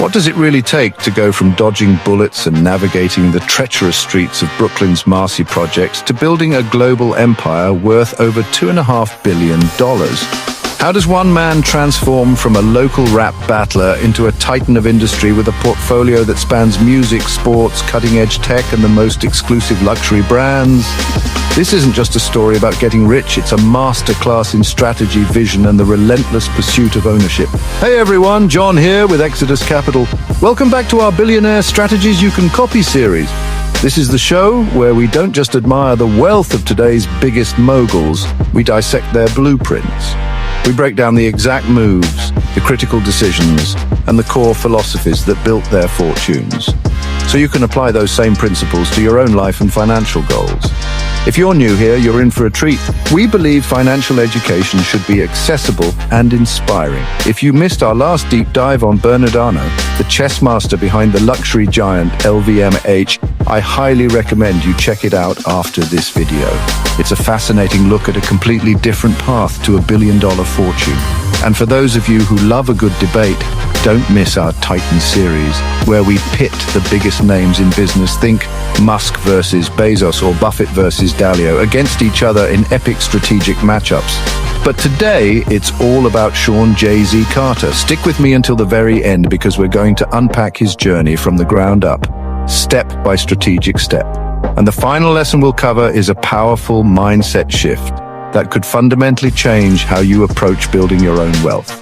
What does it really take to go from dodging bullets and navigating the treacherous streets of Brooklyn's Marcy projects to building a global empire worth over $2.5 billion? How does one man transform from a local rap battler into a titan of industry with a portfolio that spans music, sports, cutting-edge tech, and the most exclusive luxury brands? This isn't just a story about getting rich, it's a masterclass in strategy, vision, and the relentless pursuit of ownership. Hey everyone, John here with Exodus Capital. Welcome back to our Billionaire Strategies You Can Copy series. This is the show where we don't just admire the wealth of today's biggest moguls, we dissect their blueprints. We break down the exact moves, the critical decisions, and the core philosophies that built their fortunes, so you can apply those same principles to your own life and financial goals. If you're new here, you're in for a treat. We believe financial education should be accessible and inspiring. If you missed our last deep dive on Bernardano, the chess master behind the luxury giant LVMH, I highly recommend you check it out after this video. It's a fascinating look at a completely different path to $1 billion fortune. And for those of you who love a good debate, don't miss our Titan series, where we pit the biggest names in business. Think Musk versus Bezos or Buffett versus Dalio against each other in epic strategic matchups. But today, it's all about Sean Jay-Z Carter. Stick with me until the very end because we're going to unpack his journey from the ground up, step by strategic step. And the final lesson we'll cover is a powerful mindset shift that could fundamentally change how you approach building your own wealth.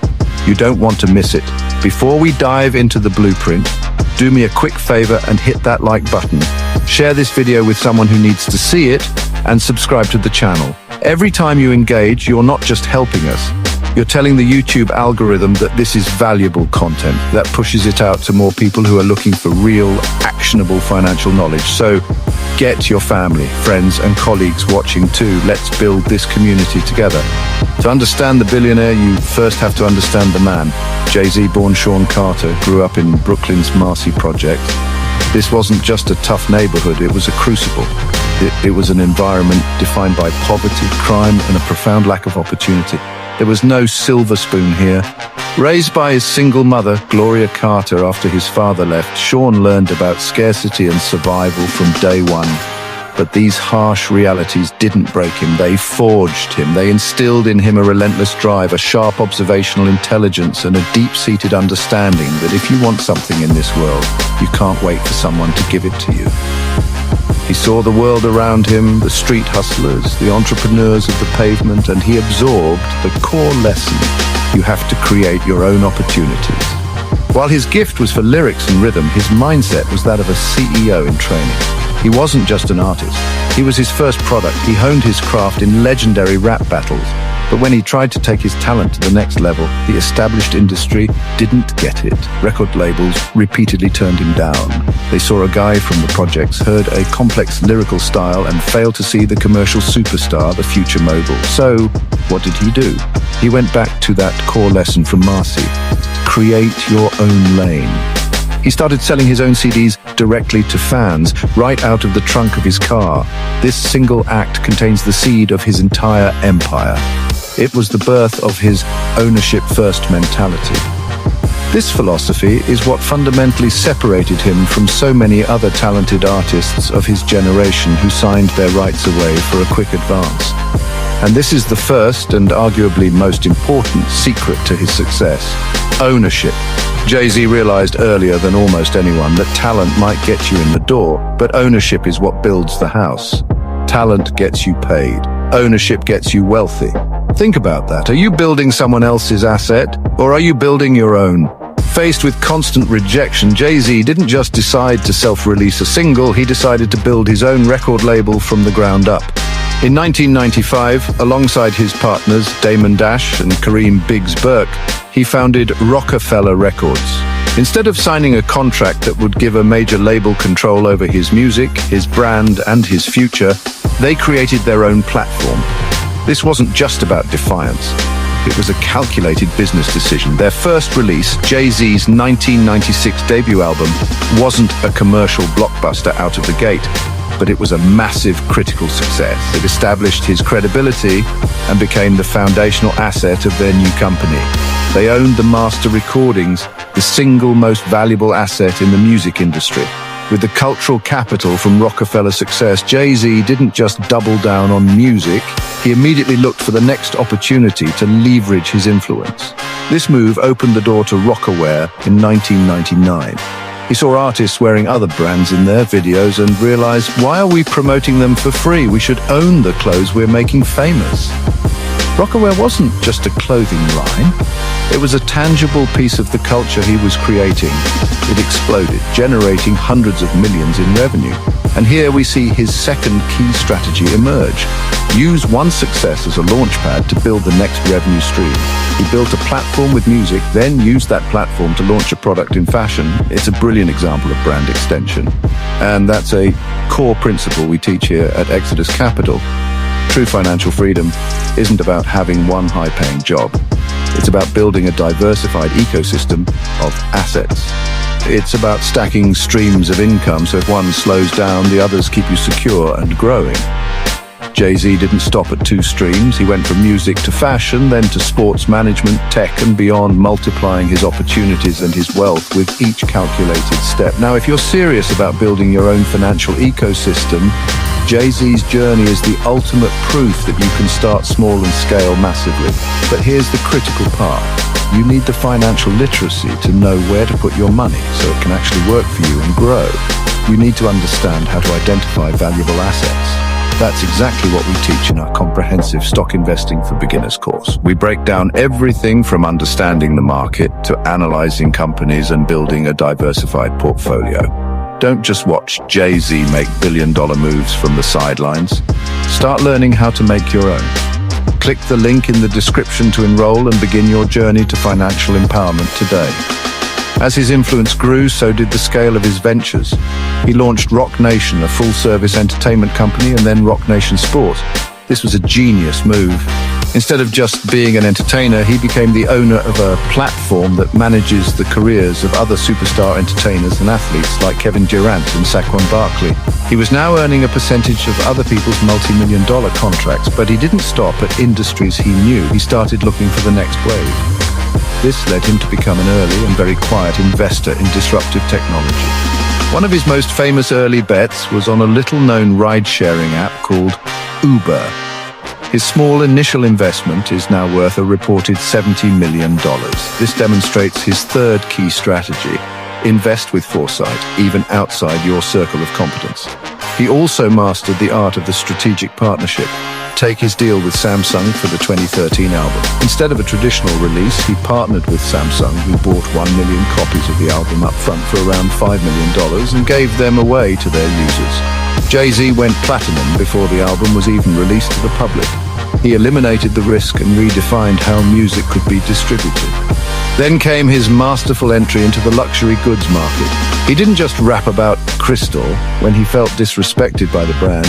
You don't want to miss it. Before we dive into the blueprint, do me a quick favor and hit that like button. Share this video with someone who needs to see it and subscribe to the channel. Every time you engage, you're not just helping us. You're telling the YouTube algorithm that this is valuable content that pushes it out to more people who are looking for real, actionable financial knowledge. So get your family, friends, and colleagues watching too. Let's build this community together. To understand the billionaire, you first have to understand the man. Jay-Z, born Sean Carter, grew up in Brooklyn's Marcy project. This wasn't just a tough neighborhood, it was a crucible. It was an environment defined by poverty, crime, and a profound lack of opportunity. There was no silver spoon here. Raised by his single mother, Gloria Carter, after his father left, Sean learned about scarcity and survival from day one. But these harsh realities didn't break him, they forged him. They instilled in him a relentless drive, a sharp observational intelligence, and a deep-seated understanding that if you want something in this world, you can't wait for someone to give it to you. He saw the world around him, the street hustlers, the entrepreneurs of the pavement, and he absorbed the core lesson: you have to create your own opportunities. While his gift was for lyrics and rhythm, his mindset was that of a CEO in training. He wasn't just an artist. He was his first product. He honed his craft in legendary rap battles. But when he tried to take his talent to the next level, the established industry didn't get it. Record labels repeatedly turned him down. They saw a guy from the projects, heard a complex lyrical style, and failed to see the commercial superstar, the future mogul. So, what did he do? He went back to that core lesson from Marcy: create your own lane. He started selling his own CDs directly to fans, right out of the trunk of his car. This single act contains the seed of his entire empire. It was the birth of his ownership-first mentality. This philosophy is what fundamentally separated him from so many other talented artists of his generation who signed their rights away for a quick advance. And this is the first and arguably most important secret to his success: ownership. Jay-Z realized earlier than almost anyone that talent might get you in the door, but ownership is what builds the house. Talent gets you paid. Ownership gets you wealthy. Think about that. Are you building someone else's asset, or are you building your own? Faced with constant rejection, Jay-Z didn't just decide to self-release a single, he decided to build his own record label from the ground up. In 1995, alongside his partners Damon Dash and Kareem Biggs Burke, he founded roc-a-fella Records. Instead of signing a contract that would give a major label control over his music, his brand, and his future, they created their own platform. This wasn't just about defiance. It was a calculated business decision. Their first release, Jay-Z's 1996 debut album, wasn't a commercial blockbuster out of the gate, but it was a massive critical success. It established his credibility and became the foundational asset of their new company. They owned the master recordings, the single most valuable asset in the music industry. With the cultural capital from Roc-a-fella's success, Jay-Z didn't just double down on music, he immediately looked for the next opportunity to leverage his influence. This move opened the door to rock-a-wear in 1999. He saw artists wearing other brands in their videos and realized, why are we promoting them for free? We should own the clothes we're making famous. Roc-a-wear wasn't just a clothing line. It was a tangible piece of the culture he was creating. It exploded, generating hundreds of millions in revenue. And here we see his second key strategy emerge. Use one success as a launchpad to build the next revenue stream. He built a platform with music, then used that platform to launch a product in fashion. It's a brilliant example of brand extension. And that's a core principle we teach here at Exodus Capital. True financial freedom isn't about having one high-paying job. It's about building a diversified ecosystem of assets. It's about stacking streams of income so if one slows down, the others keep you secure and growing. Jay-Z didn't stop at two streams. He went from music to fashion, then to sports management, tech and beyond, multiplying his opportunities and his wealth with each calculated step. Now, if you're serious about building your own financial ecosystem, Jay-Z's journey is the ultimate proof that you can start small and scale massively. But here's the critical part. You need the financial literacy to know where to put your money so it can actually work for you and grow. You need to understand how to identify valuable assets. That's exactly what we teach in our comprehensive Stock Investing for Beginners course. We break down everything from understanding the market to analyzing companies and building a diversified portfolio. Don't just watch Jay-Z make billion-dollar moves from the sidelines. Start learning how to make your own. Click the link in the description to enroll and begin your journey to financial empowerment today. As his influence grew, so did the scale of his ventures. He launched Roc Nation, a full-service entertainment company, and then Roc Nation Sports. This was a genius move. Instead of just being an entertainer, he became the owner of a platform that manages the careers of other superstar entertainers and athletes like Kevin Durant and Saquon Barkley. He was now earning a percentage of other people's multi-million-dollar contracts, but he didn't stop at industries he knew. He started looking for the next wave. This led him to become an early and very quiet investor in disruptive technology. One of his most famous early bets was on a little-known ride-sharing app called Uber. His small initial investment is now worth a reported $70 million. This demonstrates his third key strategy: invest with foresight, even outside your circle of competence. He also mastered the art of the strategic partnership. Take his deal with Samsung for the 2013 album. Instead of a traditional release, he partnered with Samsung, who bought 1 million copies of the album up front for around $5 million and gave them away to their users. Jay-Z went platinum before the album was even released to the public. He eliminated the risk and redefined how music could be distributed. Then came his masterful entry into the luxury goods market. He didn't just rap about Crystal when he felt disrespected by the brand.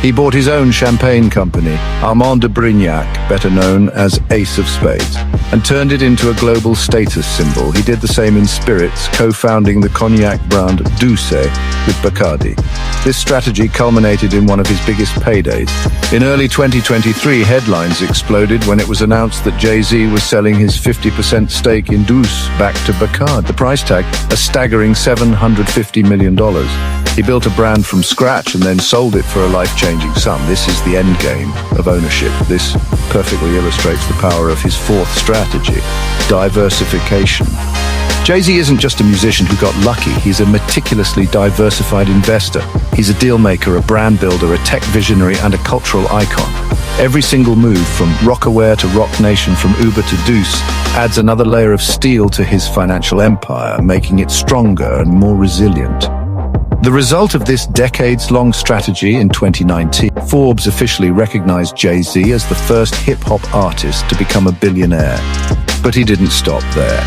He bought his own champagne company, Armand de Brignac, better known as Ace of Spades, and turned it into a global status symbol. He did the same in spirits, co-founding the cognac brand Douce with Bacardi. This strategy culminated in one of his biggest paydays. In early 2023, headlines exploded when it was announced that Jay-Z was selling his 50% stake in Douce back to Bacardi. The price tag, a staggering $750 million. He built a brand from scratch and then sold it for a life-changing sum. This is the end game of ownership. This perfectly illustrates the power of his fourth strategy: diversification. Jay-Z isn't just a musician who got lucky. He's a meticulously diversified investor. He's a deal maker, a brand builder, a tech visionary, and a cultural icon. Every single move, from rock-a-wear to Roc Nation, from Uber to Douce, adds another layer of steel to his financial empire, making it stronger and more resilient. The result of this decades-long strategy: in 2019, Forbes officially recognized Jay-Z as the first hip-hop artist to become a billionaire. But he didn't stop there.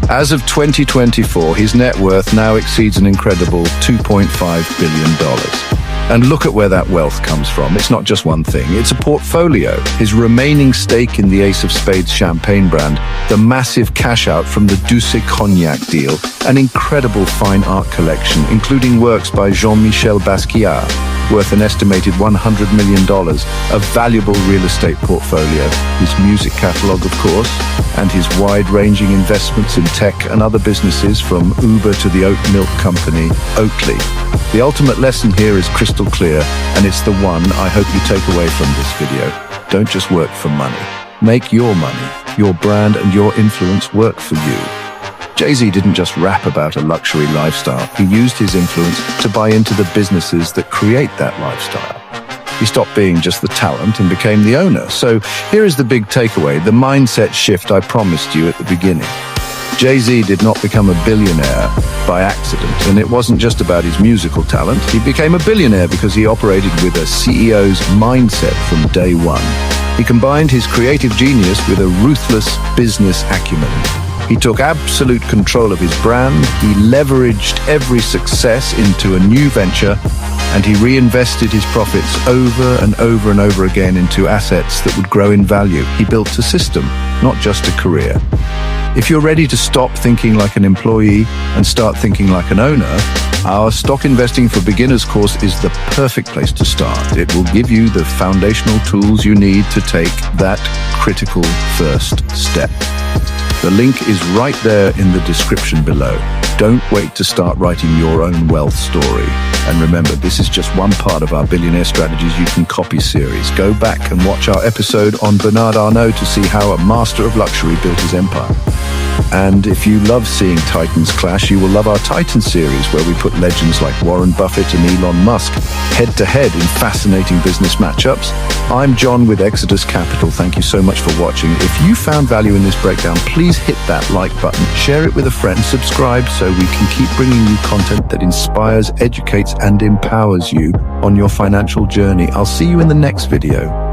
As of 2024, his net worth now exceeds an incredible $2.5 billion. And look at where that wealth comes from. It's not just one thing, it's a portfolio. His remaining stake in the Ace of Spades champagne brand, the massive cash out from the Douce Cognac deal, an incredible fine art collection, including works by Jean-Michel Basquiat, worth an estimated $100 million, a valuable real estate portfolio, his music catalog, of course, and his wide-ranging investments in tech and other businesses from Uber to the oat milk company, Oatly. The ultimate lesson here is crystal clear, and it's the one I hope you take away from this video. Don't just work for money. Make your money, your brand, and your influence work for you. Jay-Z didn't just rap about a luxury lifestyle. He used his influence to buy into the businesses that create that lifestyle. He stopped being just the talent and became the owner. So here is the big takeaway, the mindset shift I promised you at the beginning. Jay-Z did not become a billionaire by accident, and it wasn't just about his musical talent. He became a billionaire because he operated with a CEO's mindset from day one. He combined his creative genius with a ruthless business acumen. He took absolute control of his brand, he leveraged every success into a new venture, and he reinvested his profits over and over and over again into assets that would grow in value. He built a system, not just a career. If you're ready to stop thinking like an employee and start thinking like an owner, our Stock Investing for Beginners course is the perfect place to start. It will give you the foundational tools you need to take that critical first step. The link is right there in the description below. Don't wait to start writing your own wealth story. And remember, this is just one part of our Billionaire Strategies You Can Copy series. Go back and watch our episode on Bernard Arnault to see how a master of luxury built his empire. And if you love seeing titans clash, you will love our Titan series, where we put legends like Warren Buffett and Elon Musk head-to-head in fascinating business matchups. I'm John with Exodus Capital. Thank you so much for watching. If you found value in this breakdown, please hit that like button, share it with a friend, subscribe so we can keep bringing you content that inspires, educates, and empowers you on your financial journey. I'll see you in the next video.